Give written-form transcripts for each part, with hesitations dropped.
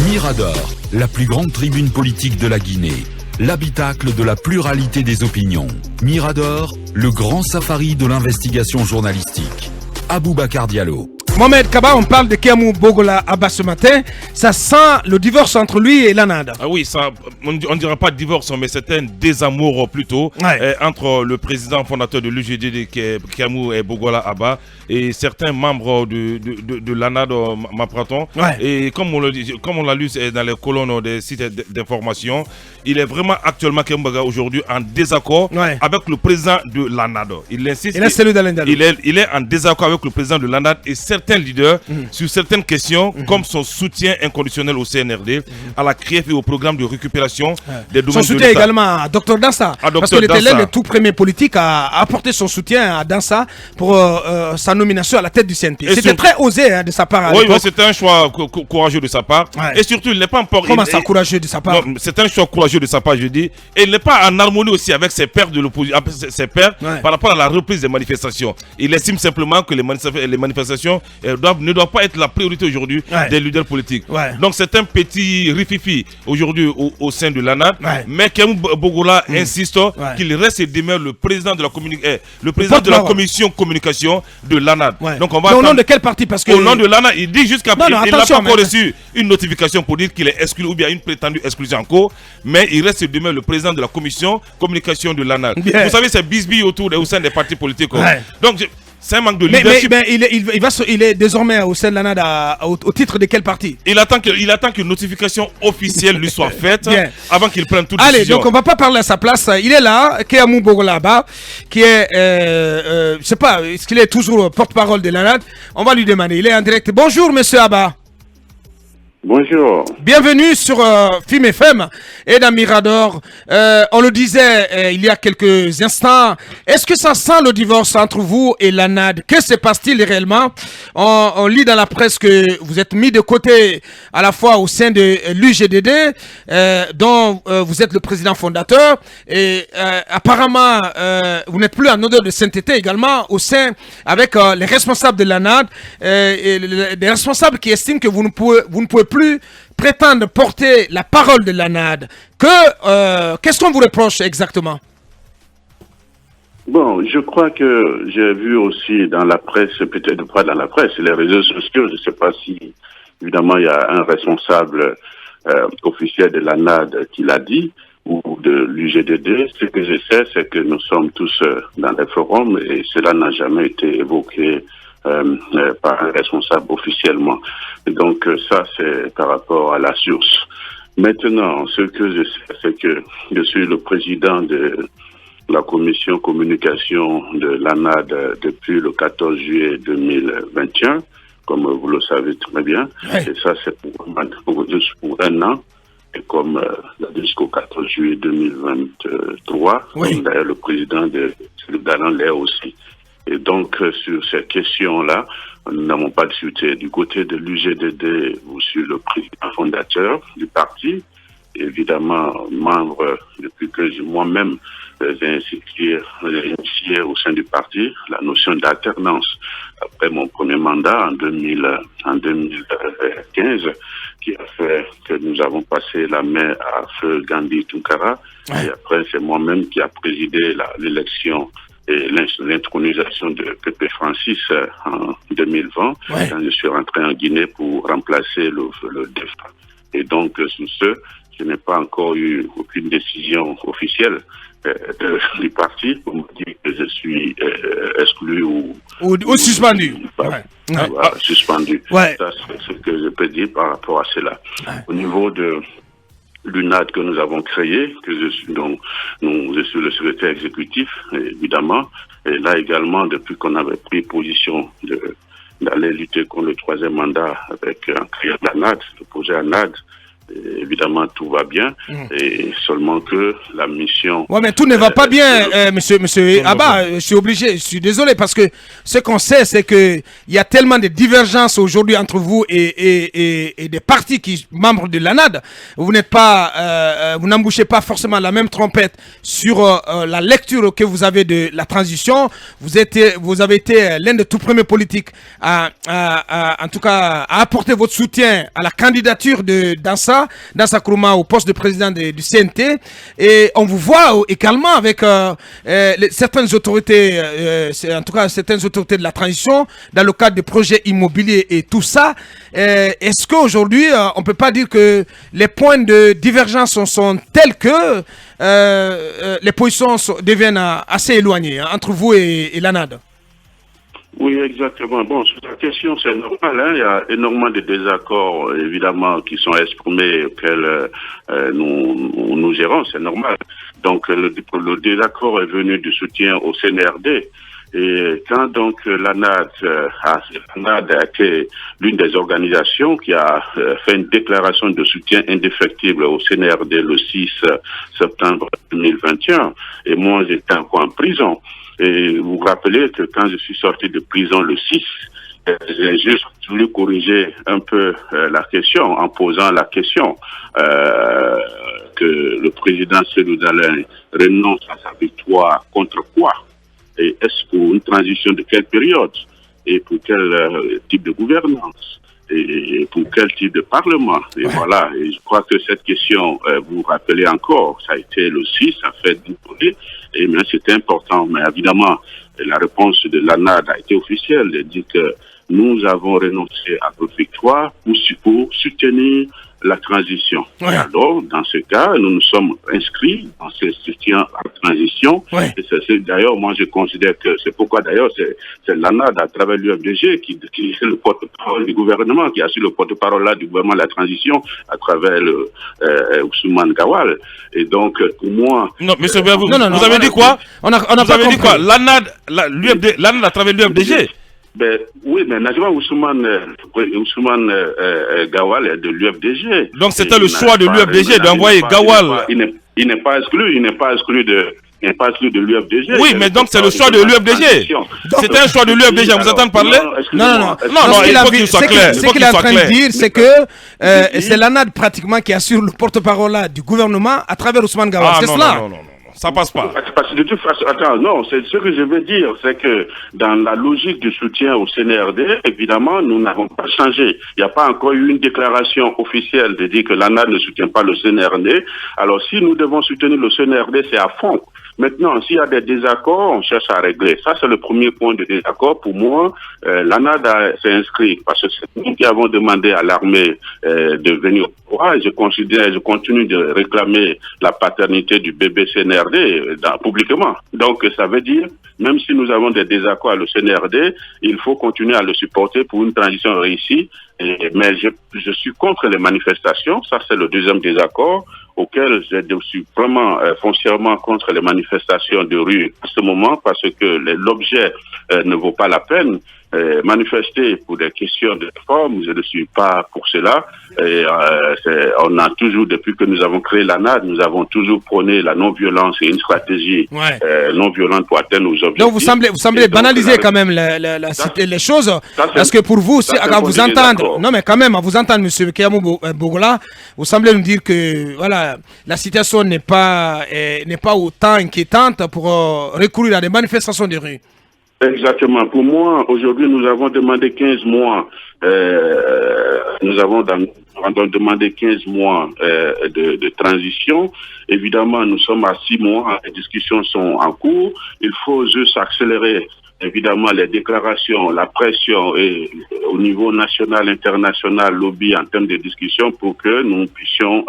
Mirador, la plus grande tribune politique de la Guinée. L'habitacle de la pluralité des opinions. Mirador, le grand safari de l'investigation journalistique. Aboubacar Diallo. Mohamed Kaba, on parle de Kéamou Bogola Abba ce matin. Ça sent le divorce entre lui et l'ANAD. Ah oui, ça, on ne dira pas divorce, mais c'est un désamour plutôt entre le président fondateur de l'UGDD, Kéamou Bogola Abba, et certains membres de l'ANAD Mapraton. Et comme on l'a lu dans les colonnes des sites d'information, il est vraiment actuellement Kéamou Bogola aujourd'hui en désaccord avec le président de l'ANAD. Il insiste. Il est en désaccord avec le président de l'ANAD et certains leaders sur certaines questions, comme son soutien inconditionnel au CNRD, à la CRIEF et au programme de récupération des domaines de l'État. Son soutien également à Dr Dansa, parce qu'il était l'un des tout premiers politiques à apporter son soutien à Dansa pour sa nomination à la tête du CNT. C'était très osé de sa part. Oui, c'était un choix courageux de sa part. Et surtout, il n'est pas encore... Comment ça, courageux de sa part? C'est un choix courageux de sa part, je dis. Et il n'est pas en harmonie aussi avec ses pairs de l'opposition, par rapport à la reprise des manifestations. Il estime simplement que les manifestations ne doivent pas être la priorité aujourd'hui des leaders politiques. Donc c'est un petit rififi aujourd'hui au sein de l'ANAD, mais Kéamou Bogola insiste qu'il reste et demeure le président de la commission communication de l'ANAD. Donc on va au nom de quel parti? Parce que au nom de l'ANAD, il dit jusqu'à il n'a pas encore reçu une notification pour dire qu'il est exclu ou bien une prétendue exclusion en cours, mais il reste et demeure le président de la commission communication de l'ANAD. Vous savez, c'est bisbille au sein des partis politiques. Donc c'est un manque de leadership. Mais il est désormais au sein de l'ANAD au titre de quel parti? Il attend qu'une notification officielle lui soit faite avant qu'il prenne toute décision. Allez, donc on va pas parler à sa place. Il est là, Kéamou Bogola Abba, qui est, je sais pas, est-ce qu'il est toujours porte-parole de l'ANAD? On va lui demander. Il est en direct. Bonjour, monsieur Abba. Bonjour. Bienvenue sur Film FM et dans Mirador. On le disait il y a quelques instants. Est-ce que ça sent le divorce entre vous et l'ANAD? Que se passe-t-il réellement? On lit dans la presse que vous êtes mis de côté à la fois au sein de l'UGDD, dont vous êtes le président fondateur, et apparemment vous n'êtes plus en odeur de sainteté également au sein avec les responsables de l'ANAD, et des responsables qui estiment que vous ne pouvez plus prétendre porter la parole de l'ANAD. Qu'est-ce qu'on vous reproche exactement? Bon, je crois que j'ai vu aussi dans la presse, peut-être pas dans la presse, les réseaux sociaux, je ne sais pas si, évidemment, il y a un responsable officiel de l'ANAD qui l'a dit, ou de l'UGDD. Ce que je sais, c'est que nous sommes tous dans les forums et cela n'a jamais été évoqué par un responsable officiellement. Et donc ça, c'est par rapport à la source. Maintenant, ce que je sais, c'est que je suis le président de la commission communication de l'ANAD depuis le 14 juillet 2021, comme vous le savez très bien. Et ça, c'est pour un an. Et comme jusqu'au 14 juillet 2023, comme d'ailleurs le président de Dalan l'est aussi. Et donc, sur ces questions-là, nous n'avons pas discuté. Du côté de l'UGDD, je suis le président fondateur du parti, évidemment membre, depuis que moi-même j'ai initié au sein du parti la notion d'alternance. Après mon premier mandat en 2015, qui a fait que nous avons passé la main à Feu Gandhi Tunkara. Et après, c'est moi-même qui a présidé l'élection et l'intronisation de Pépé Francis en 2020, quand je suis rentré en Guinée pour remplacer le défunt. Et donc, sur ce, je n'ai pas encore eu aucune décision officielle du parti pour me dire que je suis exclu ou suspendu. Suspendu. Ça, c'est ce que je peux dire par rapport à cela. Au niveau de l'UNAD que nous avons créé, que je suis le secrétaire exécutif, évidemment. Et là également, depuis qu'on avait pris position d'aller lutter contre le troisième mandat avec un créé l'ANAD, le projet ANAD, évidemment, tout va bien. Et seulement que la mission... Ouais, mais tout ne va pas bien, monsieur Abba. Je suis obligé, je suis désolé, parce que ce qu'on sait, c'est qu'il y a tellement de divergences aujourd'hui entre vous et des partis membres de l'ANAD. Vous n'êtes pas, vous n'embouchez pas forcément la même trompette sur la lecture que vous avez de la transition. Vous avez été l'un des tout premiers politiques en tout cas, à apporter votre soutien à la candidature de Dansa Kourouma au poste de président du CNT. Et on vous voit également avec certaines autorités, en tout cas certaines autorités de la transition, dans le cadre des projets immobiliers et tout ça. Est-ce qu'aujourd'hui, on ne peut pas dire que les points de divergence sont tels que les positions deviennent assez éloignées entre vous et l'ANAD? Oui, exactement. Bon, sur la question, c'est normal. Hein? Il y a énormément de désaccords, évidemment, qui sont exprimés, auxquels nous gérons, c'est normal. Donc, le désaccord est venu du soutien au CNRD. Et quand donc l'ANAD a été l'une des organisations qui a fait une déclaration de soutien indéfectible au CNRD le 6 septembre 2021, et moi j'étais encore en prison. Et vous vous rappelez que quand je suis sorti de prison le 6, j'ai juste voulu corriger un peu la question en posant la question que le président Cellou Dalein renonce à sa victoire contre quoi? Et est-ce pour une transition de quelle période? Et pour quel type de gouvernance? Et pour quel type de parlement? Et voilà, et je crois que cette question, vous vous rappelez encore, ça a été le 6, ça fait du tourner, et bien c'était important. Mais évidemment, la réponse de l'ANAD a été officielle, elle dit que nous avons renoncé à notre victoire pour soutenir la transition. Ouais. Alors, dans ce cas, nous nous sommes inscrits dans ce soutien à la transition. Ouais. Et d'ailleurs, moi, je considère que c'est pourquoi, d'ailleurs, c'est l'ANAD, à travers l'UFDG, qui est le porte-parole du gouvernement, qui assure le porte-parole là du gouvernement de la transition, à travers Ousmane Gawal. Et donc, pour moi... Non, monsieur vous avez dit quoi? On a vous avez dit quoi? L'ANAD, à travers l'UFDG? Ben, oui, mais Najma Ousmane Gawal est de l'UFDG. Donc c'était le choix de l'UFDG d'envoyer Gawal. Il n'est pas exclu de l'UFDG. Oui, mais donc c'est le choix de l'UFDG. C'était un choix de l'UFDG. Vous entendez parler? Non, il faut qu'il soit clair. Ce qu'il est en train de dire, c'est que c'est l'ANAD pratiquement qui assure le porte-parole du gouvernement à travers Ousmane Gawal. C'est cela? Non. Ça passe pas. Parce que de toute façon, attends, non, c'est ce que je veux dire, c'est que dans la logique du soutien au CNRD, évidemment, nous n'avons pas changé. Il n'y a pas encore eu une déclaration officielle de dire que l'ANAD ne soutient pas le CNRD. Alors, si nous devons soutenir le CNRD, c'est à fond. Maintenant, s'il y a des désaccords, on cherche à régler. Ça, c'est le premier point de désaccord. Pour moi, l'ANAD s'est inscrit parce que c'est nous qui avons demandé à l'armée de venir au pouvoir. Je continue de réclamer la paternité du bébé CNRD publiquement. Donc, ça veut dire, même si nous avons des désaccords à le CNRD, il faut continuer à le supporter pour une transition réussie. Mais je suis contre les manifestations. Ça, c'est le deuxième désaccord auquel je suis vraiment foncièrement contre les manifestations de rue à ce moment parce que l'objet ne vaut pas la peine. Manifester pour des questions de forme, je ne suis pas pour cela. Et, on a toujours, depuis que nous avons créé l'ANAD, nous avons toujours prôné la non-violence et une stratégie non-violente pour atteindre nos objectifs. Donc vous semblez banaliser quand même les choses, parce que pour vous, à vous entendre, non mais quand même, à vous entendre, M. Keyamou Bogola, vous semblez nous dire que voilà, la situation n'est pas autant inquiétante pour recourir à des manifestations de rue. Exactement. Pour moi, aujourd'hui, nous avons demandé 15 mois. Nous avons demandé 15 mois de transition. Évidemment, nous sommes à 6 mois. Les discussions sont en cours. Il faut juste accélérer, évidemment, les déclarations, la pression et au niveau national, international, lobby en termes de discussion pour que nous puissions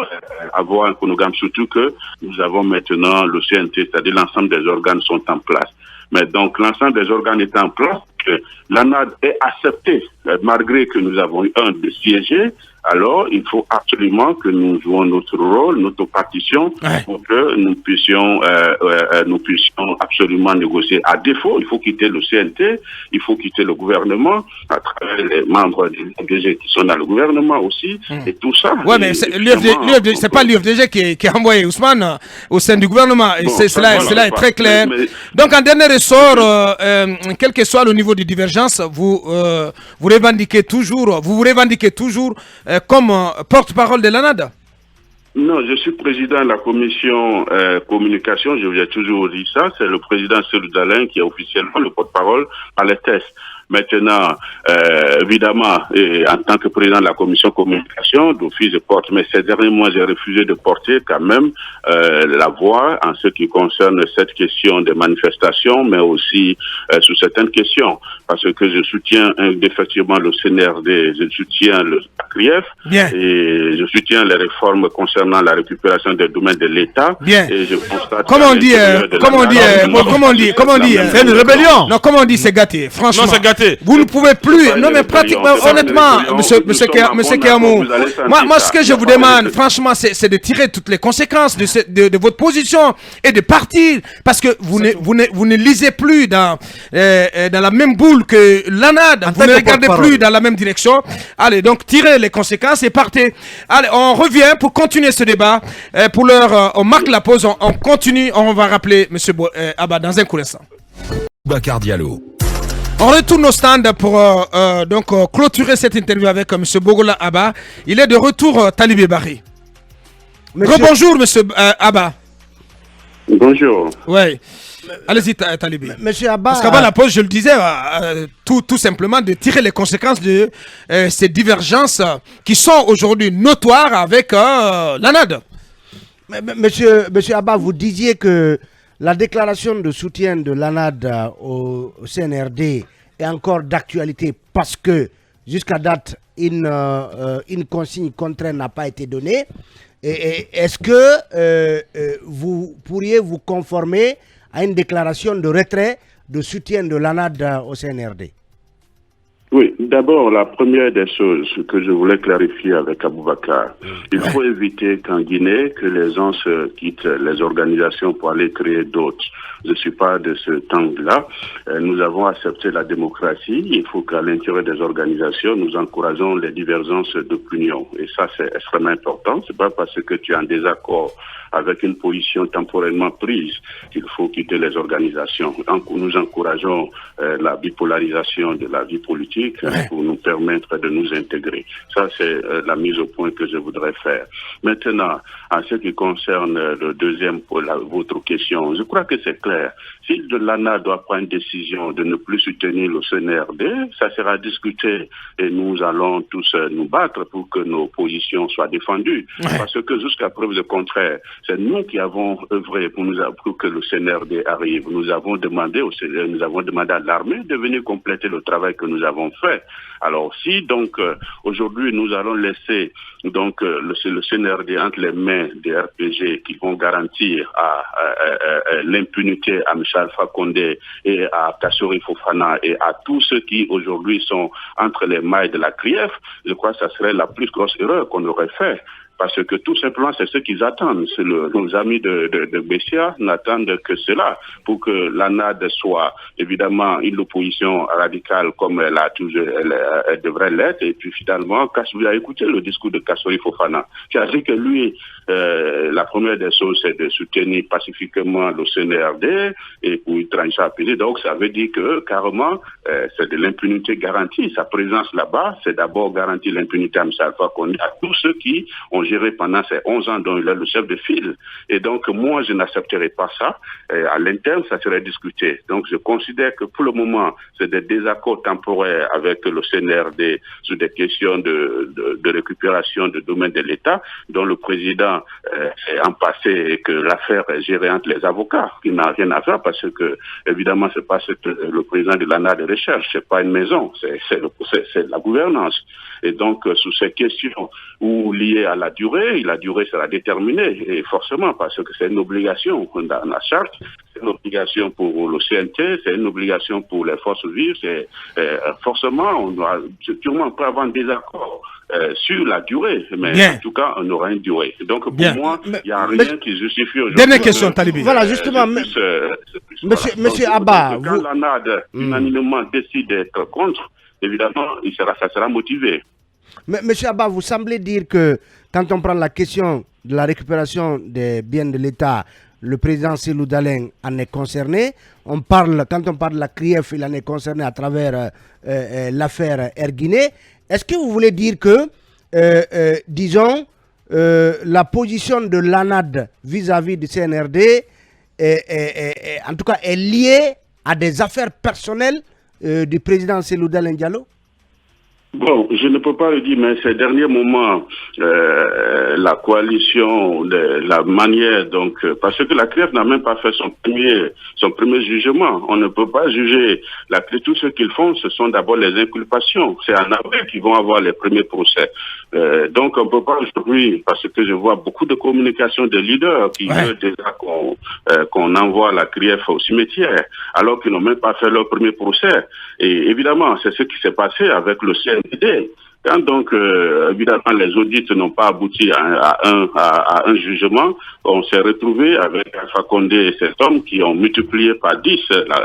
avoir un chronogramme. Surtout que nous avons maintenant le CNT, c'est-à-dire l'ensemble des organes sont en place. Mais donc, l'ensemble des organes est en place, que l'ANAD est accepté, malgré que nous avons eu de siéger alors il faut absolument que nous jouons notre rôle, notre partition, pour que nous puissions absolument négocier. À défaut, il faut quitter le CNT, il faut quitter le gouvernement, à travers les membres du l'UFDG qui sont dans le gouvernement aussi, et tout ça. Ouais, mais c'est pas l'UFDG qui a envoyé Ousmane au sein du gouvernement. Bon, cela est très clair. Donc, en dernier ressort, quel que soit le niveau de divergence, vous vous revendiquez toujours comme porte-parole de l'ANAD? Non, je suis président de la commission communication, je vous ai toujours dit ça, c'est le président Cyril Dalin qui est officiellement le porte-parole à l'ETES. Maintenant, évidemment, en tant que président de la commission communication, d'office je porte, mais ces derniers mois, j'ai refusé de porter quand même la voix en ce qui concerne cette question des manifestations, mais aussi sur certaines questions, parce que je soutiens effectivement le CNRD, je soutiens le CRIEF, et je soutiens les réformes concernant la récupération des domaines de l'État. Et je constate comment on dit, c'est une rébellion. Non, comment on dit, c'est gâté, franchement. Non, c'est gâté. Vous ne pouvez plus. Non, mais pratiquement, honnêtement, monsieur Kéamou, moi, ce que je vous demande, franchement, c'est de tirer toutes les conséquences de votre position et de partir, parce que vous ne lisez plus dans la même boule que l'ANAD. Vous ne regardez plus dans la même direction. Allez, donc tirez les conséquences et partez. Allez, on revient pour continuer ce débat. Pour l'heure, on marque la pause, on continue. On va rappeler monsieur Abba dans un court instant. Boubacar Diallo. On retourne au stand pour clôturer cette interview avec M. Bogola Abba. Il est de retour Talibé Barry. Rebonjour M. Abba. Bonjour. Oui. Allez-y Talibé. Monsieur Abba. Parce qu'avant la pause, je le disais, tout simplement de tirer les conséquences de ces divergences qui sont aujourd'hui notoires avec l'ANAD. Monsieur Abba, vous disiez que la déclaration de soutien de l'ANAD au CNRD est encore d'actualité parce que jusqu'à date, une consigne contraire n'a pas été donnée. Est-ce que vous pourriez vous conformer à une déclaration de retrait de soutien de l'ANAD au CNRD? Oui, d'abord, la première des choses que je voulais clarifier avec Aboubacar, il faut éviter qu'en Guinée, que les gens se quittent les organisations pour aller créer d'autres. Je ne suis pas de ce temps-là. Nous avons accepté la démocratie. Il faut qu'à l'intérieur des organisations, nous encourageons les divergences d'opinion. Et ça, c'est extrêmement important. C'est pas parce que tu es en désaccord avec une position temporairement prise qu'il faut quitter les organisations. Donc, nous encourageons la bipolarisation de la vie politique pour nous permettre de nous intégrer. Ça, c'est la mise au point que je voudrais faire. Maintenant, en ce qui concerne le deuxième, votre question, je crois que c'est clair. Si l'ANA doit prendre une décision de ne plus soutenir le CNRD, ça sera discuté et nous allons tous nous battre pour que nos positions soient défendues. Parce que jusqu'à preuve du contraire, c'est nous qui avons œuvré pour que le CNRD arrive. Nous avons demandé à l'armée de venir compléter le travail que nous avons fait. Alors si donc aujourd'hui nous allons laisser donc le CNRD entre les mains des RPG qui vont garantir l'impunité à M. Alpha Condé et à Kassori Fofana et à tous ceux qui aujourd'hui sont entre les mailles de la CRIEF, je crois que ça serait la plus grosse erreur qu'on aurait fait. Parce que tout simplement, c'est ce qu'ils attendent. Nos amis de Bessia n'attendent que cela pour que l'ANAD soit évidemment une opposition radicale comme elle devrait l'être. Et puis finalement, vous avez écouté le discours de Kassori Fofana, qui a dit que lui, la première des choses, c'est de soutenir pacifiquement le CNRD et pour y trancher à payer. Donc ça veut dire que carrément, c'est de l'impunité garantie. Sa présence là-bas, c'est d'abord garantir l'impunité à M. Alpha Condé, à tous ceux qui ont géré pendant ces 11 ans dont il est le chef de file. Et donc, moi, je n'accepterai pas ça. Et à l'interne, ça serait discuté. Donc, je considère que pour le moment, c'est des désaccords temporaires avec le CNRD sur des questions de récupération de domaines de l'État, dont le président est en passé et que l'affaire est gérée entre les avocats, qui n'a rien à faire parce que, évidemment, c'est pas le président de l'ANA de recherche, c'est pas une maison, c'est la gouvernance. Et donc, sur ces questions ou liées à la durée, la durée sera déterminée, et forcément, parce que c'est une obligation dans la charte, c'est une obligation pour le CNT, c'est une obligation pour les forces vives, forcément, sûrement, on peut avoir un désaccord sur la durée, mais en tout cas, on aura une durée. Donc, pour moi, il n'y a rien qui justifie aujourd'hui. Dernière question, Talibi. Voilà, justement, monsieur Abba, quand l'ANAD unanimement décide d'être contre, évidemment, ça sera motivé. Mais monsieur Abba, vous semblez dire que quand on prend la question de la récupération des biens de l'État, le président Cellou Dalein en est concerné. Quand on parle de la CRIEF, il en est concerné à travers l'affaire Erguiné. Est-ce que vous voulez dire que, disons, la position de l'ANAD vis-à-vis du CNRD en tout cas est liée à des affaires personnelles du président Cellou Dalein Diallo? Bon, je ne peux pas le dire, mais ces derniers moments, la coalition, la manière, donc, parce que la CRIEF n'a même pas fait son premier jugement. On ne peut pas juger la CRIEF. Tout ce qu'ils font, ce sont d'abord les inculpations. C'est en avril qu'ils vont avoir les premiers procès. Donc, on ne peut pas aujourd'hui, parce que je vois beaucoup de communication de leaders qui veulent déjà qu'on envoie la CRIEF au cimetière, alors qu'ils n'ont même pas fait leur premier procès. Et évidemment, c'est ce qui s'est passé avec le CND. Quand donc, évidemment, les audits n'ont pas abouti à un jugement, on s'est retrouvé avec Alpha Condé et cet homme qui ont multiplié par 10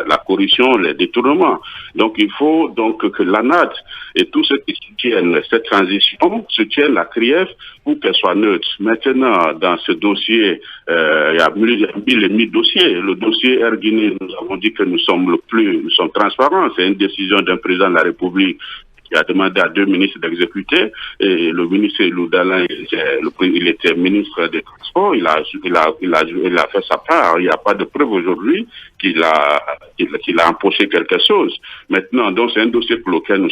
la corruption, les détournements. Donc, il faut donc que l'ANAD et tous ceux qui soutiennent cette transition soutiennent la CRIEF pour qu'elle soit neutre. Maintenant, dans ce dossier, il y a 1000 dossiers. Le dossier Erguiné, nous avons dit que nous sommes transparents. C'est une décision d'un président de la République qui a demandé à 2 ministres d'exécuter, et le ministre Cellou Dalein, il était ministre des Transports, il a fait sa part. Il n'y a pas de preuve aujourd'hui qu'il a empoché quelque chose. Maintenant, donc c'est un dossier pour lequel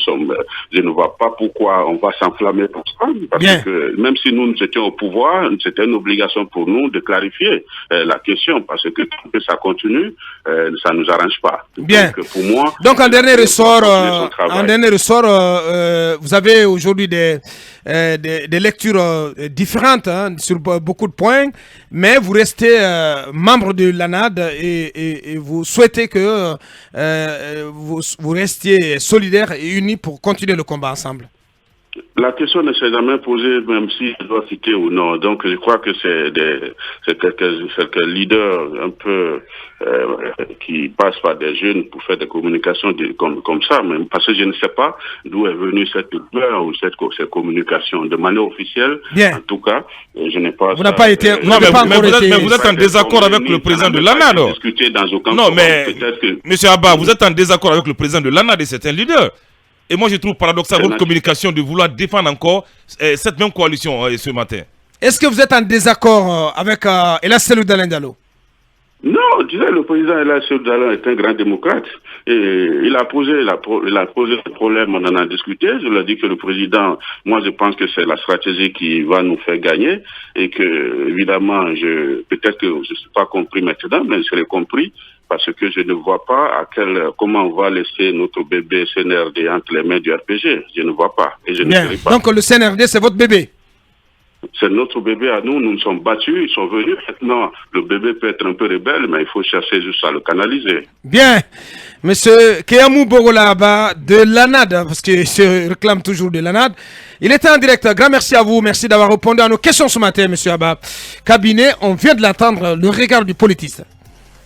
je ne vois pas pourquoi on va s'enflammer pour ça, parce que même si nous étions au pouvoir, c'était une obligation pour nous de clarifier la question, parce que tant que ça continue, ça ne nous arrange pas. Bien. Donc, pour moi, donc en dernier ressort, vous avez aujourd'hui des lectures différentes sur beaucoup de points, mais vous restez membre de l'ANAD et vous souhaitez que vous restiez solidaires et unis pour continuer le combat ensemble. La question ne s'est jamais posée, même si je dois citer ou non. Donc, je crois que c'est quelques leaders un peu qui passent par des jeunes pour faire des communications comme ça. Même parce que je ne sais pas d'où est venue cette peur ou cette communication de manière officielle. Bien. En tout cas, je n'ai pas. Vous n'avez pas été. Mais vous êtes en désaccord avec le président de l'ANAD. Non, mais Monsieur Abba, vous êtes en désaccord avec le président de l'ANAD et c'est un leader. Et moi, je trouve paradoxal votre communication de vouloir défendre encore cette même coalition ce matin. Est-ce que vous êtes en désaccord avec Ella Cellou Dalein Diallo? Non, je disais, le président Ella Cellou Dalein est un grand démocrate. Et il a posé le problème, on en a discuté. Je lui ai dit que le président, moi je pense que c'est la stratégie qui va nous faire gagner. Et que, évidemment, peut-être que je ne suis pas compris maintenant, mais je l'ai compris. Parce que je ne vois pas comment on va laisser notre bébé CNRD entre les mains du RPG. Je ne vois pas. Et je ne sais pas. Donc le CNRD, c'est votre bébé? C'est notre bébé à nous. Nous nous sommes battus, ils sont venus. Maintenant, le bébé peut être un peu rebelle, mais il faut chercher juste à le canaliser. Bien. Monsieur Keyamou Bogola Abba de l'ANAD, parce qu'il se réclame toujours de l'ANAD. Il était en direct. Grand merci à vous. Merci d'avoir répondu à nos questions ce matin, monsieur Abba. Cabinet, on vient de l'attendre, le regard du politiste.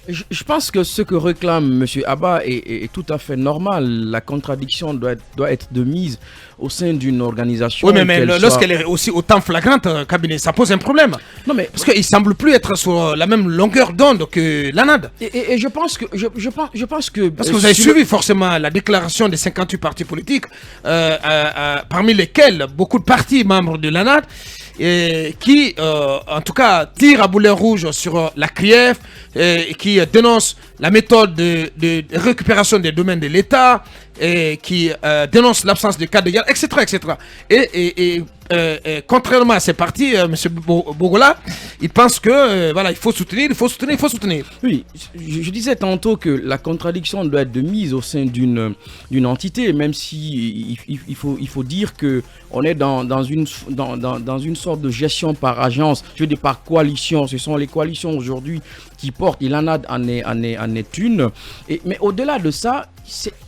Je pense que ce que réclame M. Abba est tout à fait normal. La contradiction doit être de mise au sein d'une organisation. Oui, mais lorsqu'elle est aussi autant flagrante, cabinet, ça pose un problème. Non, mais parce qu'il ne semble plus être sur la même longueur d'onde que l'ANAD. Et je pense que... Parce que vous avez suivi forcément la déclaration des 58 partis politiques, parmi lesquels beaucoup de partis membres de l'ANAD, qui, en tout cas, tirent à boulet rouge sur la CRIEF, et qui dénoncent la méthode de récupération des domaines de l'État, et qui dénoncent l'absence de cadre de guerre, etc. etc. Et contrairement à ces partis, M. Bogola, ils pensent que voilà, il faut soutenir. Oui, je disais tantôt que la contradiction doit être de mise au sein d'une entité, même si il faut dire que on est dans une sorte de gestion par agence, je veux dire par coalition. Ce sont les coalitions aujourd'hui qui portent. L'ANAD en est une. Mais au-delà de ça,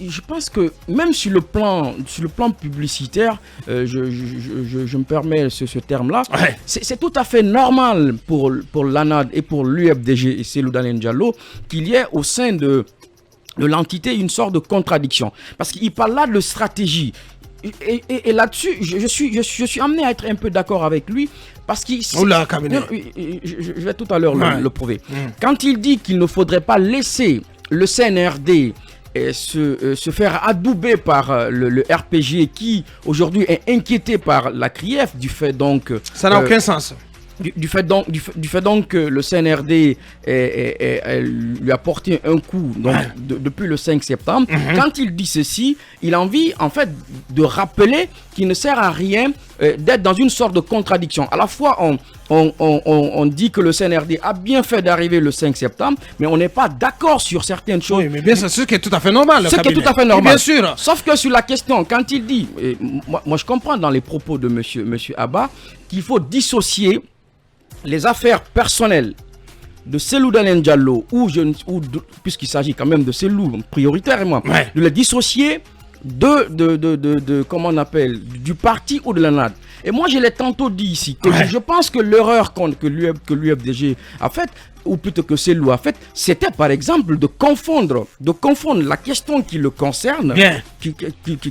je pense que même sur le plan publicitaire, je me permets ce terme-là, ouais. C'est tout à fait normal pour l'ANAD et pour l'UFDG et Cellou Dalein Diallo qu'il y ait au sein de l'entité une sorte de contradiction. Parce qu'il parle là de stratégie. Et là-dessus, je suis amené à être un peu d'accord avec lui parce qu'il... Je vais tout à l'heure le prouver. Quand il dit qu'il ne faudrait pas laisser le CNRD se faire adouber par le RPG qui aujourd'hui est inquiété par la CRIEF du fait donc... Ça n'a aucun sens. Du fait donc que le CNRD lui a porté un coup donc, depuis le 5 septembre, quand il dit ceci, il a envie en fait de rappeler qu'il ne sert à rien d'être dans une sorte de contradiction. À la fois, on dit que le CNRD a bien fait d'arriver le 5 septembre, mais on n'est pas d'accord sur certaines choses. Oui, mais bien sûr, ce qui est tout à fait normal. Ce qui est tout à fait normal. Bien sûr. Sauf que sur la question, quand il dit, moi je comprends dans les propos de monsieur Abba, qu'il faut dissocier les affaires personnelles de Cellou Dalein Diallo, puisqu'il s'agit quand même de Cellou prioritairement, de les dissocier comment on appelle, du parti ou de l'ANAD. Et moi, je l'ai tantôt dit ici, que je pense que l'erreur que l'UFDG a faite, ou plutôt que Cellou a faite, c'était par exemple de confondre la question qui le concerne, qui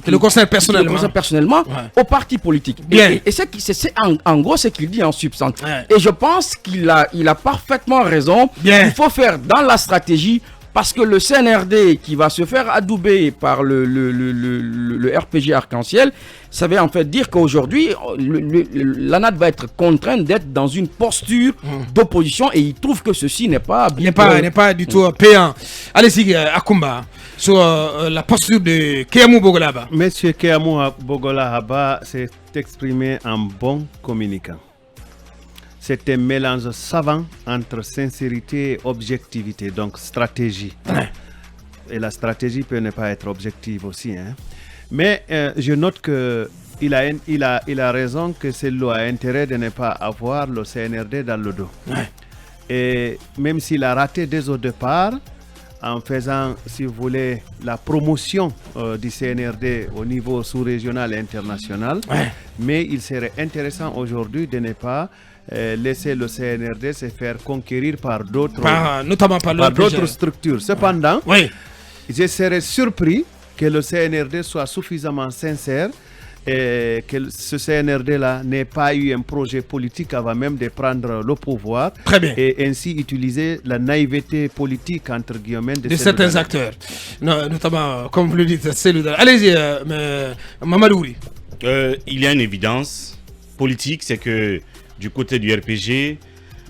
le concerne personnellement, au parti politique. Et c'est en gros ce qu'il dit en substance. Et je pense qu'il a parfaitement raison. Il faut faire dans la stratégie. Parce que le CNRD qui va se faire adouber par le RPG Arc-en-Ciel, ça veut en fait dire qu'aujourd'hui, l'ANAD va être contraint d'être dans une posture d'opposition et il trouve que ceci n'est pas bien. N'est pas du tout payant. Allez-y, Akumba, sur la posture de Keyamou Bogola Haba. Monsieur Keyamou Bogola Haba s'est exprimé en bon communicant. C'est un mélange savant entre sincérité et objectivité, donc stratégie. Et la stratégie peut ne pas être objective aussi. Mais je note qu'il a raison que Cellou a intérêt de ne pas avoir le CNRD dans le dos. Et même s'il a raté dès au départ, en faisant, si vous voulez, la promotion du CNRD au niveau sous-régional et international, mais il serait intéressant aujourd'hui de ne pas laisser le CNRD se faire conquérir par d'autres structures. Cependant, je serais surpris que le CNRD soit suffisamment sincère et que ce CNRD-là n'ait pas eu un projet politique avant même de prendre le pouvoir. Très bien. Et ainsi utiliser la naïveté politique, entre guillemets, de certains acteurs. Notamment, comme vous le dites, allez-y, Mamadouri. Il y a une évidence politique, c'est que du côté du RPG,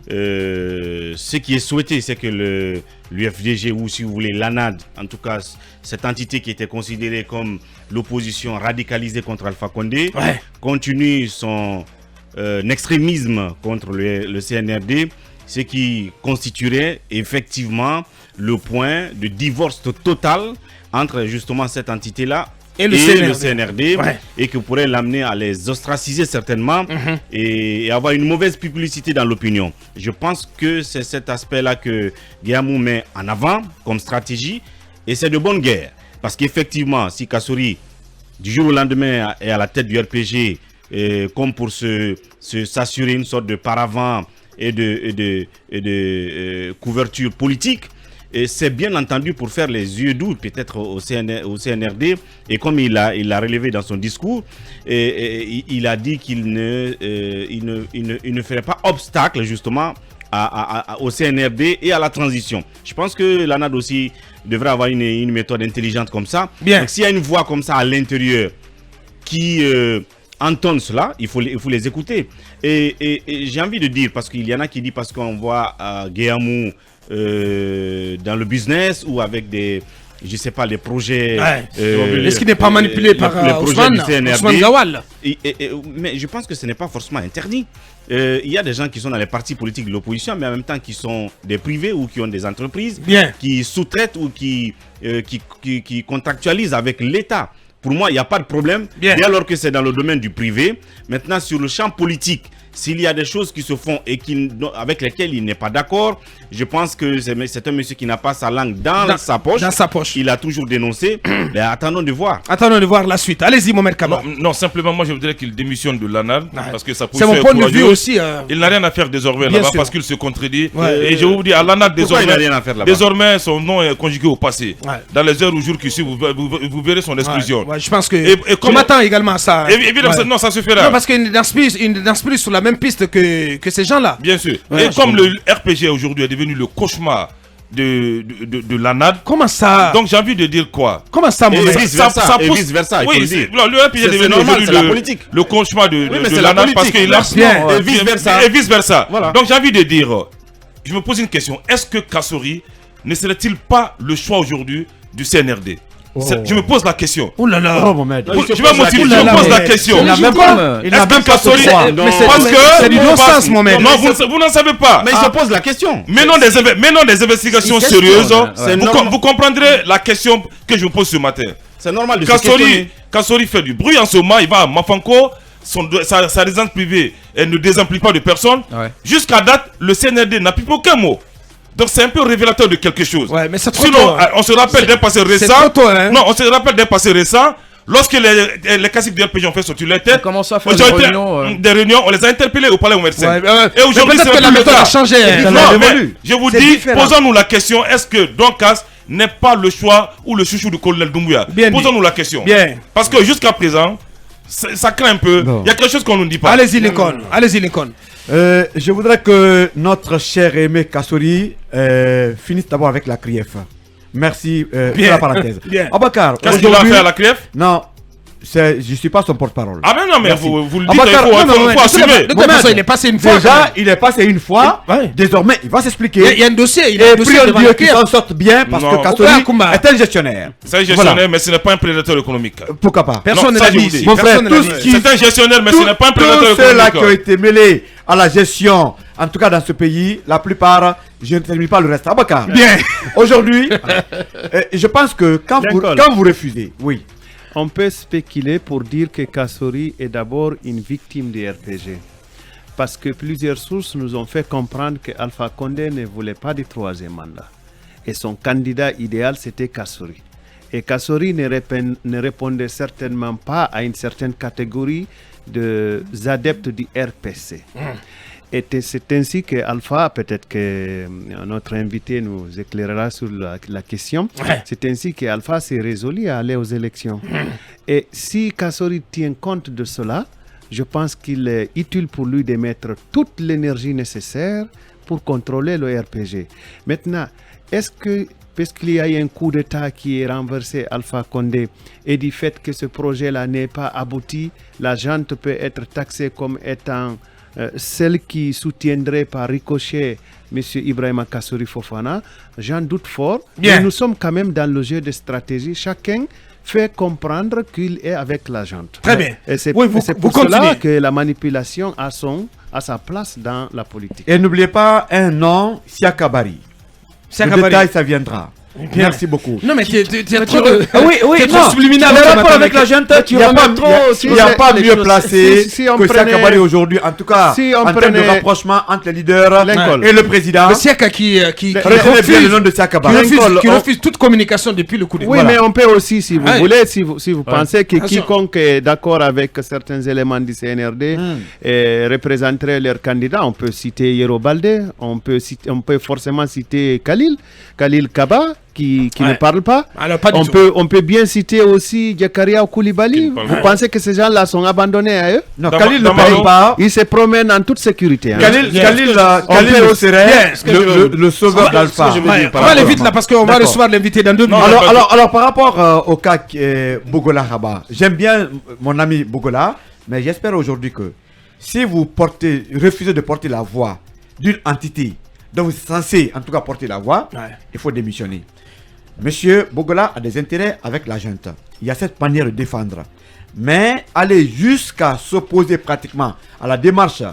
ce qui est souhaité, c'est que l'UFDG, ou si vous voulez l'ANAD, en tout cas cette entité qui était considérée comme l'opposition radicalisée contre Alpha Condé, continue son extrémisme contre le CNRD, ce qui constituerait effectivement le point de divorce total entre justement cette entité-là et le CNRD, et que pourrait l'amener à les ostraciser certainement et avoir une mauvaise publicité dans l'opinion. Je pense que c'est cet aspect-là que Keyamou met en avant comme stratégie, et c'est de bonne guerre. Parce qu'effectivement, si Kassouri, du jour au lendemain, est à la tête du RPG, comme pour s'assurer une sorte de paravent et de couverture politique, et c'est bien entendu pour faire les yeux doux peut-être au CNRD, et comme il l'a relevé dans son discours, il a dit qu'il ne ferait pas obstacle justement au CNRD et à la transition. Je pense que l'ANAD aussi devrait avoir une méthode intelligente comme ça. Donc s'il y a une voix comme ça à l'intérieur qui entendent cela, il faut les écouter. Et j'ai envie de dire, parce qu'il y en a qui disent parce qu'on voit Keyamou dans le business ou avec des, je sais pas, les projets. Est-ce qu'il n'est pas manipulé par les projets Ousmane Gawal? Mais je pense que ce n'est pas forcément interdit. il y a des gens qui sont dans les partis politiques de l'opposition, mais en même temps qui sont des privés ou qui ont des entreprises, qui sous-traitent ou qui contractualisent avec l'État. Pour moi, il n'y a pas de problème, dès lors que c'est dans le domaine du privé. Maintenant, sur le champ politique, s'il y a des choses qui se font et avec lesquelles il n'est pas d'accord, je pense que c'est un monsieur qui n'a pas sa langue dans sa poche. Il a toujours dénoncé. Mais attendons de voir. Attendons de voir la suite. Allez-y, Mohamed Kaba. Non, simplement, moi je voudrais qu'il démissionne de l'ANAD. Parce que ça c'est mon point de vue aussi. Il n'a rien à faire désormais là-bas parce qu'il se contredit. Et je vous dis, à l'ANAD, désormais, son nom est conjugué au passé. Dans les heures ou jours qui suivent, vous verrez son exclusion. Je pense que. Et je m'attends également à ça. Évidemment, non, ça suffira. Non, parce qu'il ne danse plus sur la même piste que ces gens-là. Bien sûr. Et comme le RPG aujourd'hui est devenu le cauchemar de l'ANAD. Comment ça? Donc j'ai envie de dire quoi? Comment ça, mon Et vice-versa, il faut le dire. Le RPG est devenu aujourd'hui le cauchemar de l'ANAD parce qu'il a et vice-versa. Voilà. Donc j'ai envie de dire, je me pose une question. Est-ce que Kassori ne serait-il pas le choix aujourd'hui du CNRD? Je me pose la question. Oh là là. Je me pose la question. Il n'a même pas Kassori. C'est du non-sens, mon mec. Non, vous n'en savez pas. Mais je pose la question. Menons des investigations sérieuses. Vous comprendrez la question que je me pose ce matin. C'est normal de se questionner. Kassori fait du bruit en ce moment. Il va à Mafanko. Sa résidence privée, elle ne désimplique pas de personne. Jusqu'à date, le CNRD n'a plus aucun mot. Donc c'est un peu révélateur de quelque chose. Ouais, mais c'est Sinon, on se rappelle d'un passé récent. Non, on se rappelle d'un passé récent. Lorsque les caciques de RPG ont fait sortir leur tête, des réunions, on les a interpellés au palais Omer. Et aujourd'hui, peut-être que la méthode a changé. Non, mais je vous dis, posons-nous la question, est-ce que Donkas n'est pas le choix ou le chouchou du colonel Doumbouya? Posons-nous la question. Parce que jusqu'à présent, ça craint un peu. Il y a quelque chose qu'on ne nous dit pas. Allez-y, Lincoln. Allez-y, Lincoln. Je voudrais que notre cher aimé Kassori finisse d'abord avec la CRIEF. Merci pour la parenthèse. Abakar, qu'est-ce qu'il a fait à la CRIEF? Non, je ne suis pas son porte-parole. Ah mais non, mais vous le dites, il faut assumer. De toute façon, il est passé une fois. Déjà, il est passé une fois. Désormais, il va s'expliquer. Il y a un dossier. Il y a un dossier devant qu'il s'en sorte bien parce que Kassori est un gestionnaire. C'est un gestionnaire, mais ce n'est pas un prédateur économique. Pourquoi pas? Personne ne l'a dit. Mon frère, c'est un gestionnaire, mais ce n'est pas un prédateur économique. Tous ceux-là qui ont été mêlés à la gestion, en tout cas dans ce pays, la plupart, je ne termine pas le reste. Abakar. Bien. Aujourd'hui, je pense que quand vous refusez, oui. On peut spéculer pour dire que Kassori est d'abord une victime du RPG. Parce que plusieurs sources nous ont fait comprendre que Alpha Condé ne voulait pas du troisième mandat. Et son candidat idéal, c'était Kassori. Et Kassori ne répondait certainement pas à une certaine catégorie des adeptes du RPC. Et c'est ainsi que Alpha, peut-être que notre invité nous éclairera sur la question, c'est ainsi que Alpha s'est résolu à aller aux élections. Et si Kassori tient compte de cela, je pense qu'il est utile pour lui de mettre toute l'énergie nécessaire pour contrôler le RPG. Maintenant, est-ce que, parce qu'il y a eu un coup d'État qui est renversé Alpha Condé, et du fait que ce projet-là n'est pas abouti, la junte peut être taxée comme étant celle qui soutiendrait par ricochet M. Ibrahima Kassori Fofana, j'en doute fort. Mais nous sommes quand même dans le jeu de stratégie. Chacun fait comprendre qu'il est avec la junte. Très bien. Et c'est pour cela que la manipulation a sa place dans la politique. Et n'oubliez pas un nom, Siakabari. Le détail, ça viendra. Merci beaucoup. Non, mais tu es trop non, subliminal. Le rapport avec la junte, il n'y a pas mieux placé que Siakabari aujourd'hui. En tout cas, en termes de rapprochement entre les leaders et le président. Le Siaka qui refuse toute communication depuis le coup d'État. Oui, mais on peut aussi, si vous voulez, si vous pensez que quiconque est d'accord avec certains éléments du CNRD représenterait leur candidat, on peut citer Yero Baldé, on peut forcément citer Khalil Kaba, qui ne parle pas. Alors, pas on peut bien citer aussi Diakaria Koulibaly. Vous pensez que ces gens-là sont abandonnés à eux? Non, Khalil ne parle pas. Il se promène en toute sécurité. Khalil serait le sauveur d'Alpha. On va aller vite là parce qu'on va recevoir l'invité dans 2 minutes. Alors, par rapport au cas Bogola Haba, j'aime bien mon ami Bogola, mais j'espère aujourd'hui que si vous refusez de porter la voix d'une entité dont vous êtes censé en tout cas porter la voix, il faut démissionner. Monsieur Bogola a des intérêts avec la junte. Il y a cette manière de défendre. Mais aller jusqu'à s'opposer pratiquement à la démarche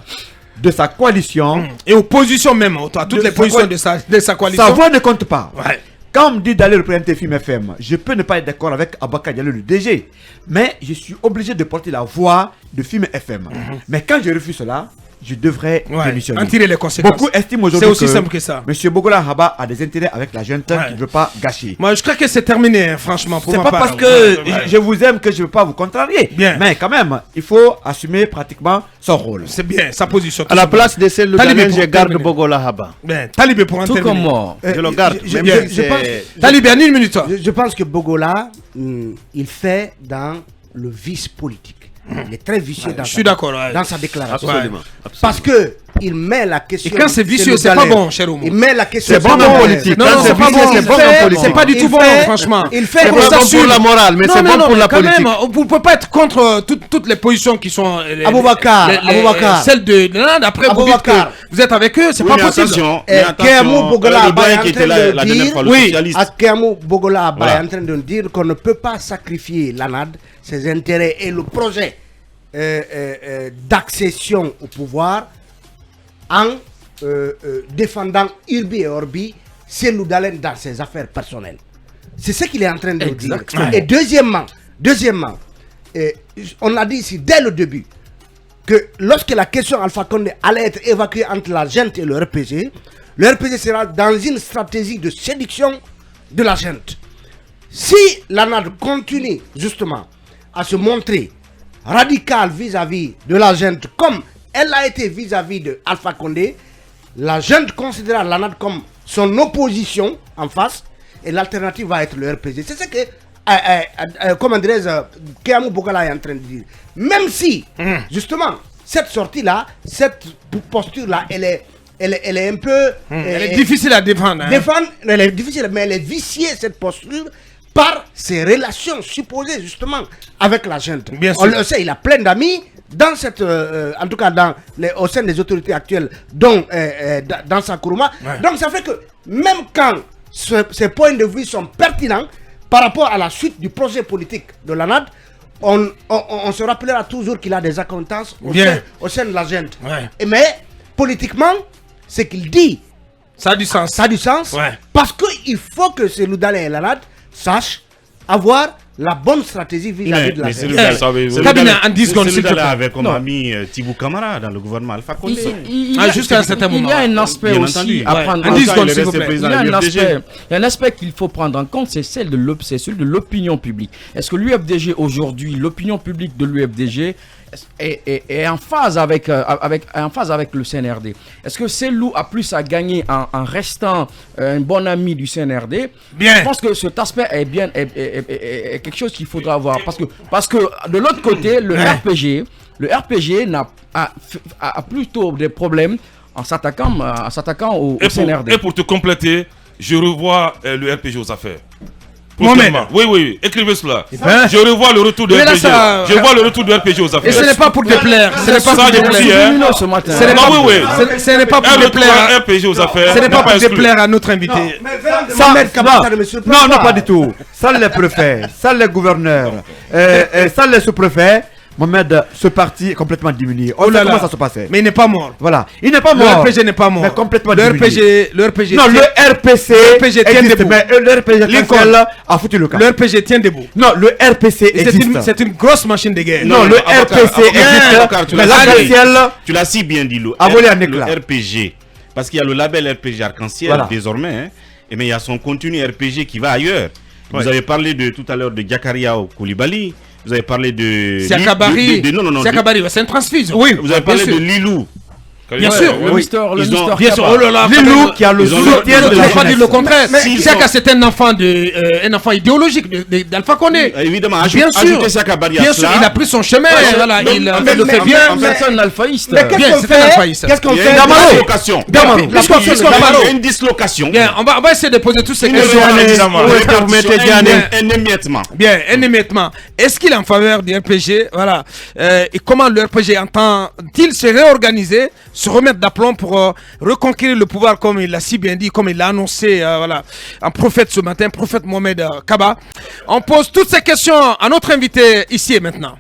de sa coalition. Et opposition même, à toutes les positions de sa coalition. Sa voix ne compte pas. Ouais. Quand on me dit d'aller représenter FIM FM, je peux ne pas être d'accord avec Aboubacar Diallo, le DG. Mais je suis obligé de porter la voix de FIM FM. Mais quand je refuse cela, je devrais démissionner. En tirer les conséquences. Beaucoup estiment aujourd'hui c'est aussi simple que ça. M. Bogola Haba a des intérêts avec la junte qu'il ne veut pas gâcher. Moi, je crois que c'est terminé, hein, franchement. C'est pas parce que je vous aime que je ne veux pas vous contrarier. Bien. Mais quand même, il faut assumer pratiquement son rôle. C'est bien, sa position. À la place de celle de Daniel, je garde Bogola Haba. Bien, Talibé pour en Tout terminer. comme moi. Je le garde. Talibé, en une minute. Je pense que Bogola, il fait dans le vice politique. Il est très vicieux dans sa déclaration. Absolument. Parce que il met la question. Et quand c'est vicieux, c'est pas bon, cher Oumou. Il met la question. C'est bon en politique. Non, c'est pas bon. C'est pas du tout bon, franchement. Il fait C'est pas bon pour la morale, mais c'est bon pour la politique. Vous ne pouvez pas être contre toutes les positions qui sont. Aboubacar. Celles de. Après, vous dites que vous êtes avec eux, c'est pas possible. Kéamou Bogola Haba est en qui était train la de dernière dire. fois le Oui, socialiste. Kéamou Bogola Haba est en train de dire qu'on ne peut pas sacrifier l'ANAD, ses intérêts et le projet d'accession au pouvoir en défendant Urbi et Orbi, Cellou Dalein dans ses affaires personnelles. C'est ce qu'il est en train de dire. Et deuxièmement, on a dit ici dès le début que lorsque la question Alpha Condé allait être évacuée entre la junte et le RPG sera dans une stratégie de séduction de la junte. Si l'ANAD continue justement à se montrer radicale vis-à-vis de la junte comme elle a été vis-à-vis de Alpha Condé, la junte considérera l'ANAD comme son opposition en face et l'alternative va être le RPG. C'est ce que, comment dirais-je, Kéamou Bogola est en train de dire. Même si, justement, cette sortie-là, cette posture-là, elle est un peu... elle est difficile à défendre. Elle est difficile, mais elle est viciée, cette posture, par ses relations supposées justement avec la junte. On le sait, il a plein d'amis dans cette, en tout cas au sein des autorités actuelles, dont dans Sakuruma. Donc ça fait que même quand ces points de vue sont pertinents par rapport à la suite du projet politique de l'ANAD, on se rappellera toujours qu'il a des acquaintances au sein de la junte. Mais politiquement, ce qu'il dit, ça a du sens. Ça a du sens parce qu'il faut que Cellou Dalein et l'ANAD sachent avoir la bonne stratégie vis-à-vis de la junte. Cabinet en 10 secondes, s'il te plaît. Avec comme ami Tibou Kamara dans le gouvernement Alpha Condé. Jusqu'à un certain moment. Il y a un aspect aussi à prendre en compte. Il y a un aspect qu'il faut prendre en compte, c'est celui de l'opinion publique. Est-ce que l'UFDG aujourd'hui, l'opinion publique de l'UFDG est en phase avec le CNRD? Est-ce que Cellou a plus à gagner en restant un bon ami du CNRD? Bien. Je pense que cet aspect est quelque chose qu'il faudra voir. Parce que de l'autre côté, le RPG a plutôt des problèmes en s'attaquant au CNRD. Et pour te compléter, je revois le RPG aux affaires. Mohamed. Oui, écrivez cela. Je revois le retour de RPG. Je vois le retour de RPG aux affaires. Et ce n'est pas pour te plaire. Ce n'est pas pour te plaire. Ce n'est pas pour te plaire. RPG aux affaires. Ce n'est pas pour te plaire à notre invité. Non, pas du tout. Ça les préfets, ça les gouverneurs, ça les sous-préfets. Mohamed, ce parti est complètement diminué. On sait comment ça se passait. Mais il n'est pas mort. Voilà. Il n'est pas mort. Le RPG n'est pas mort. Mais complètement diminué. Le RPG. Non, le RPC tient debout. Mais le RPG a foutu le camp. Le RPG tient debout. Non, le RPC existe. C'est une grosse machine de guerre. Non, le RPC existe. Mais l'arc-en-ciel, tu l'as si bien dit, le RPG. Parce qu'il y a le label RPG Arc-en-Ciel désormais. Mais il y a son contenu RPG qui va ailleurs. Vous avez parlé tout à l'heure de Diakaria Koulibaly. Vous avez parlé de... Siakabari. Siakabari, c'est un transfusion. Oui, vous avez parlé de Lilou. Bien sûr, bien sûr. Oh là là, Lilou qui a le soutien de la pas dire le contraire. Siaka, c'est un enfant idéologique d'Alpha Condé. Évidemment, bien sûr, il a pris son chemin. Voilà, il le fait bien. Personne alphaïste. Qu'est-ce qu'on fait? Il y a une dislocation. Bien, on va essayer de poser toutes ces questions. Un émiettement. Bien, un émiettement. Est-ce qu'il est en faveur du RPG? Voilà. Et comment le RPG entend-il se réorganiser, se remettre d'aplomb pour reconquérir le pouvoir, comme il l'a si bien dit, comme il l'a annoncé en prophète ce matin, prophète Mohamed Kaba. On pose toutes ces questions à notre invité ici et maintenant.